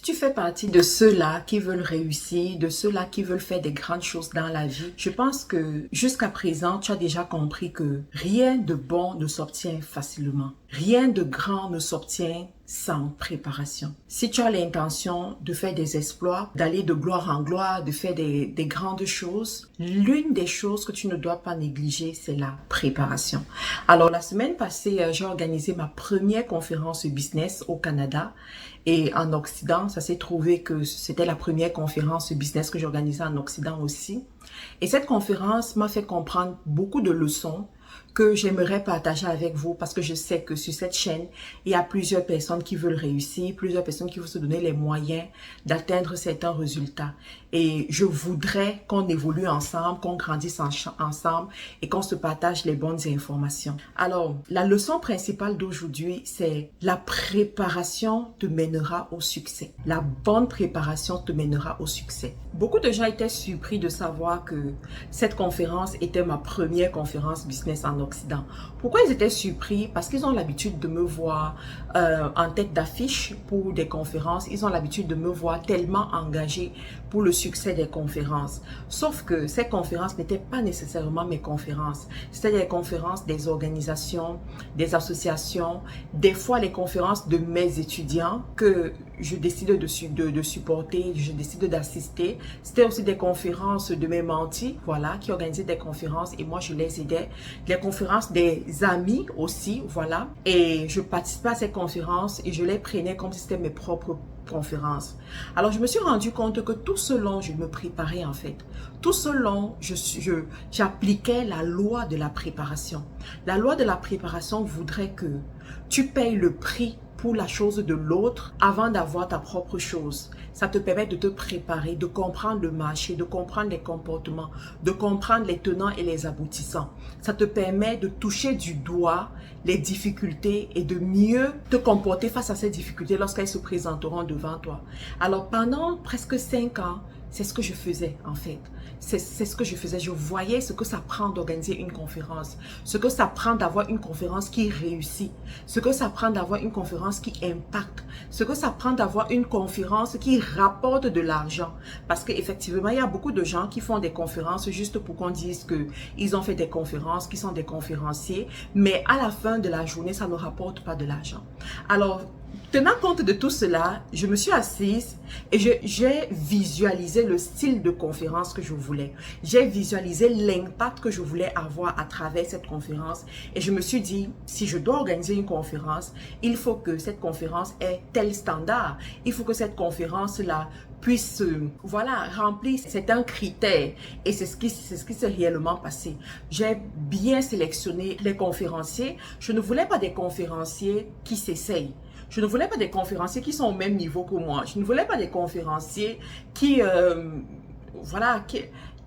Tu fais partie de ceux-là qui veulent réussir, de ceux-là qui veulent faire des grandes choses dans la vie. Je pense que jusqu'à présent, tu as déjà compris que rien de bon ne s'obtient facilement. Rien de grand ne s'obtient sans préparation. Si tu as l'intention de faire des exploits, d'aller de gloire en gloire, de faire des grandes choses, l'une des choses que tu ne dois pas négliger, c'est la préparation. Alors, la semaine passée, j'ai organisé ma première conférence business au Canada et en Occident. Ça s'est trouvé que c'était la première conférence business que j'organisais en Occident aussi. Et cette conférence m'a fait comprendre beaucoup de leçons que j'aimerais partager avec vous parce que je sais que sur cette chaîne, il y a plusieurs personnes qui veulent réussir, plusieurs personnes qui veulent se donner les moyens d'atteindre certains résultats. Et je voudrais qu'on évolue ensemble, qu'on grandisse ensemble et qu'on se partage les bonnes informations. Alors, la leçon principale d'aujourd'hui, c'est la préparation te mènera au succès. La bonne préparation te mènera au succès. Beaucoup de gens étaient surpris de savoir que cette conférence était ma première conférence business en Occident. Pourquoi ils étaient surpris? Parce qu'ils ont l'habitude de me voir en tête d'affiche pour des conférences. Ils ont l'habitude de me voir tellement engagée pour le succès des conférences. Sauf que ces conférences n'étaient pas nécessairement mes conférences. C'était les conférences des organisations, des associations, des fois les conférences de mes étudiants que je décide de supporter, je décide d'assister. C'était aussi des conférences de mes mentis, voilà, qui organisaient des conférences et moi je les aidais. Les conférences des amis aussi, voilà. Et je participais à ces conférences et je les prenais comme si c'était mes propres conférences. Alors, je me suis rendu compte que tout ce long, je me préparais en fait. Tout ce long, j'appliquais la loi de la préparation. La loi de la préparation voudrait que tu payes le prix pour la chose de l'autre avant d'avoir ta propre chose. Ça te permet de te préparer, de comprendre le marché, de comprendre les comportements, de comprendre les tenants et les aboutissants. Ça te permet de toucher du doigt les difficultés et de mieux te comporter face à ces difficultés lorsqu'elles se présenteront devant toi. Alors pendant presque 5 ans, c'est ce que je faisais en fait. C'est ce que je faisais. Je voyais ce que ça prend d'organiser une conférence. Ce que ça prend d'avoir une conférence qui réussit. Ce que ça prend d'avoir une conférence qui impacte. Ce que ça prend d'avoir une conférence qui rapporte de l'argent. Parce qu'effectivement, il y a beaucoup de gens qui font des conférences juste pour qu'on dise qu'ils ont fait des conférences, qu'ils sont des conférenciers. Mais à la fin de la journée, ça ne rapporte pas de l'argent. Alors, tenant compte de tout cela, je me suis assise et j'ai visualisé le style de conférence que je voulais. J'ai visualisé l'impact que je voulais avoir à travers cette conférence. Et je me suis dit, si je dois organiser une conférence, il faut que cette conférence ait tel standard. Il faut que cette conférence-là puisse, voilà, remplir certains critères. Et c'est ce qui s'est réellement passé. J'ai bien sélectionné les conférenciers. Je ne voulais pas des conférenciers qui s'essayent. Je ne voulais pas des conférenciers qui sont au même niveau que moi. Je ne voulais pas des conférenciers qui, voilà,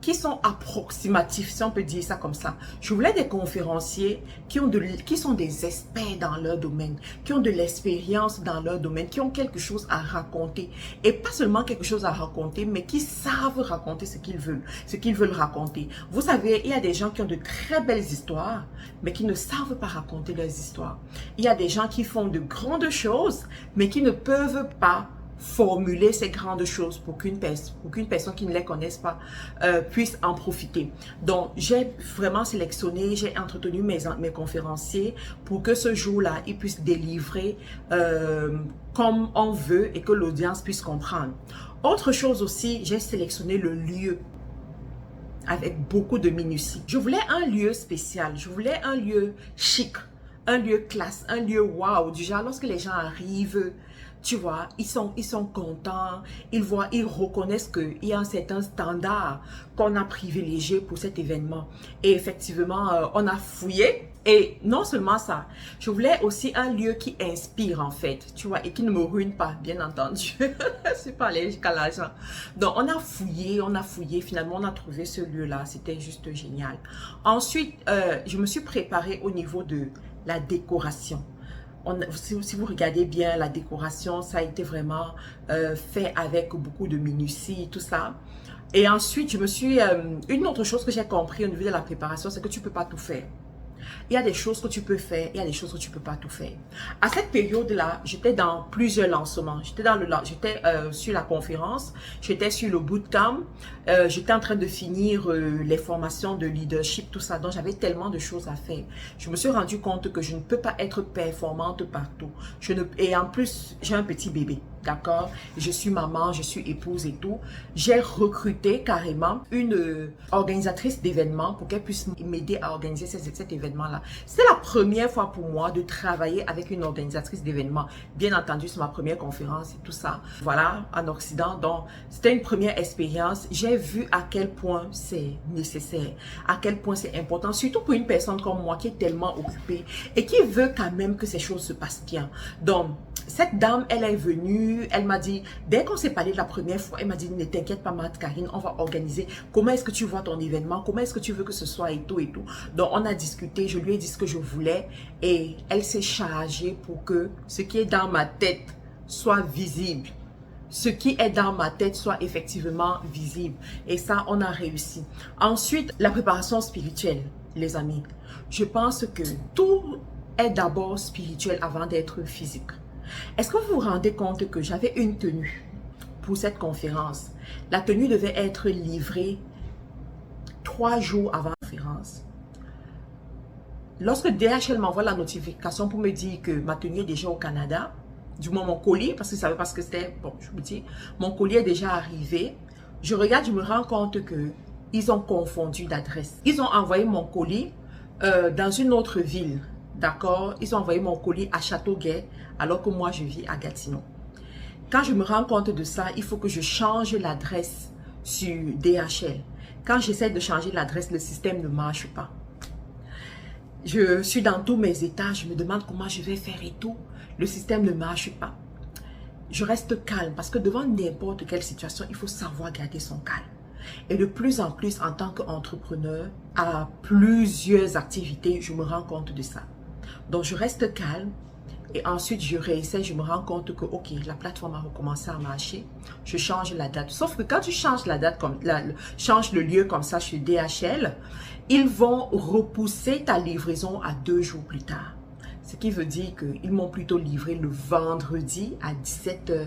qui sont approximatifs, si on peut dire ça comme ça. Je voulais des conférenciers qui sont des experts dans leur domaine, qui ont de l'expérience dans leur domaine, qui ont quelque chose à raconter. Et pas seulement quelque chose à raconter, mais qui savent raconter ce qu'ils veulent raconter. Vous savez, il y a des gens qui ont de très belles histoires, mais qui ne savent pas raconter leurs histoires. Il y a des gens qui font de grandes choses, mais qui ne peuvent pas formuler ces grandes choses pour qu'une personne qui ne les connaisse pas puisse en profiter. Donc, j'ai vraiment sélectionné, j'ai entretenu mes conférenciers pour que ce jour-là, ils puissent délivrer comme on veut et que l'audience puisse comprendre. Autre chose aussi, j'ai sélectionné le lieu avec beaucoup de minutie. Je voulais un lieu spécial, je voulais un lieu chic, un lieu classe, un lieu waouh, du genre lorsque les gens arrivent, tu vois, ils sont contents, ils reconnaissent qu'il y a un certain standard qu'on a privilégié pour cet événement. Et effectivement, on a fouillé. Et non seulement ça, je voulais aussi un lieu qui inspire en fait, tu vois, et qui ne me ruine pas, bien entendu. C'est pas allergique à l'argent. Donc on a fouillé, finalement on a trouvé ce lieu-là, c'était juste génial. Ensuite, je me suis préparée au niveau de la décoration. Si vous regardez bien la décoration, ça a été vraiment fait avec beaucoup de minutie, tout ça. Et ensuite, une autre chose que j'ai compris au niveau de la préparation, c'est que tu ne peux pas tout faire. Il y a des choses que tu peux faire, il y a des choses que tu peux pas tout faire. À cette période-là, j'étais dans plusieurs lancements. J'étais sur la conférence, j'étais sur le bootcamp, j'étais en train de finir les formations de leadership, tout ça. Donc, j'avais tellement de choses à faire. Je me suis rendu compte que je ne peux pas être performante partout. Et en plus, j'ai un petit bébé. D'accord? Je suis maman, je suis épouse et tout. J'ai recruté carrément une organisatrice d'événements pour qu'elle puisse m'aider à organiser cet événement-là. C'est la première fois pour moi de travailler avec une organisatrice d'événements. Bien entendu, c'est ma première conférence et tout ça. Voilà, en Occident. Donc, c'était une première expérience. J'ai vu à quel point c'est nécessaire, à quel point c'est important, surtout pour une personne comme moi qui est tellement occupée et qui veut quand même que ces choses se passent bien. Donc, cette dame, elle est venue, elle m'a dit, dès qu'on s'est parlé la première fois, elle m'a dit, ne t'inquiète pas, Karine, on va organiser. Comment est-ce que tu vois ton événement? Comment est-ce que tu veux que ce soit et tout et tout. Donc, on a discuté, je lui ai dit ce que je voulais et elle s'est chargée pour que ce qui est dans ma tête soit visible. Ce qui est dans ma tête soit effectivement visible. Et ça, on a réussi. Ensuite, la préparation spirituelle, les amis. Je pense que tout est d'abord spirituel avant d'être physique. Est-ce que vous vous rendez compte que j'avais une tenue pour cette conférence? La tenue devait être livrée 3 jours avant la conférence. Lorsque DHL m'envoie la notification pour me dire que ma tenue est déjà au Canada, du moins mon colis, parce que je ne savais pas ce que c'était, bon, je vous dis, mon colis est déjà arrivé. Je regarde, je me rends compte que ils ont confondu d'adresse. Ils ont envoyé mon colis dans une autre ville. D'accord, ils ont envoyé mon colis à Châteauguay alors que moi je vis à Gatineau. Quand je me rends compte de ça, il faut que je change l'adresse sur DHL. Quand j'essaie de changer l'adresse, le système ne marche pas. Je suis dans tous mes états, je me demande comment je vais faire et tout. Le système ne marche pas. Je reste calme parce que devant n'importe quelle situation, il faut savoir garder son calme. Et de plus en plus, en tant qu'entrepreneur, à plusieurs activités, je me rends compte de ça. Donc, je reste calme et ensuite, je réessaye, je me rends compte que, ok, la plateforme a recommencé à marcher. Je change la date. Sauf que quand tu changes la date, change le lieu comme ça chez DHL, ils vont repousser ta livraison à 2 jours plus tard. Ce qui veut dire qu'ils m'ont plutôt livré le vendredi à 17 h,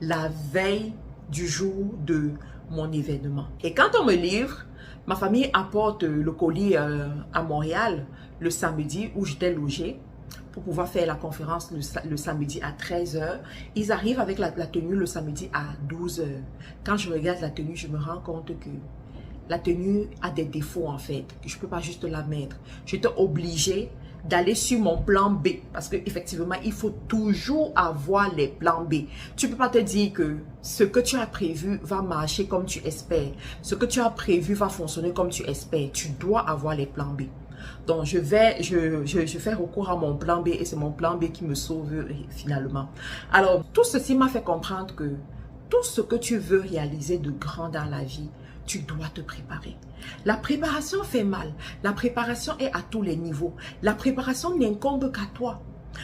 la veille du jour de mon événement. Et quand on me livre, ma famille apporte le colis à Montréal le samedi où j'étais logée pour pouvoir faire la conférence le samedi à 13 h. Ils arrivent avec la tenue le samedi à 12 h. Quand je regarde la tenue, je me rends compte que la tenue a des défauts en fait, que je ne peux pas juste la mettre. J'étais obligée d'aller sur mon plan B parce qu'effectivement, il faut toujours avoir les plans B. Tu ne peux pas te dire que ce que tu as prévu va marcher comme tu espères. Ce que tu as prévu va fonctionner comme tu espères. Tu dois avoir les plans B. Donc, je fais recours à mon plan B et c'est mon plan B qui me sauve finalement. Alors, tout ceci m'a fait comprendre que tout ce que tu veux réaliser de grand dans la vie, tu dois te préparer. La préparation fait mal. La préparation est à tous les niveaux. La préparation n'incombe qu'à toi.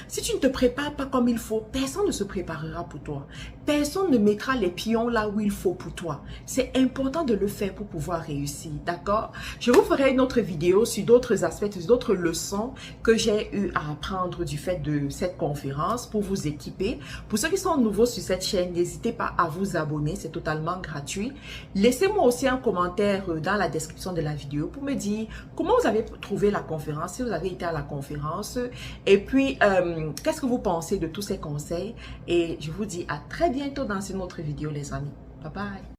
Si tu ne te prépares pas comme il faut, personne ne se préparera pour toi. Personne ne mettra les pions là où il faut pour toi. C'est important de le faire pour pouvoir réussir, d'accord? Je vous ferai une autre vidéo sur d'autres aspects, sur d'autres leçons que j'ai eu à apprendre du fait de cette conférence pour vous équiper. Pour ceux qui sont nouveaux sur cette chaîne, n'hésitez pas à vous abonner, c'est totalement gratuit. Laissez-moi aussi un commentaire dans la description de la vidéo pour me dire comment vous avez trouvé la conférence, si vous avez été à la conférence, et puis qu'est-ce que vous pensez de tous ces conseils. Et je vous dis à très bientôt dans une autre vidéo les amis. Bye bye.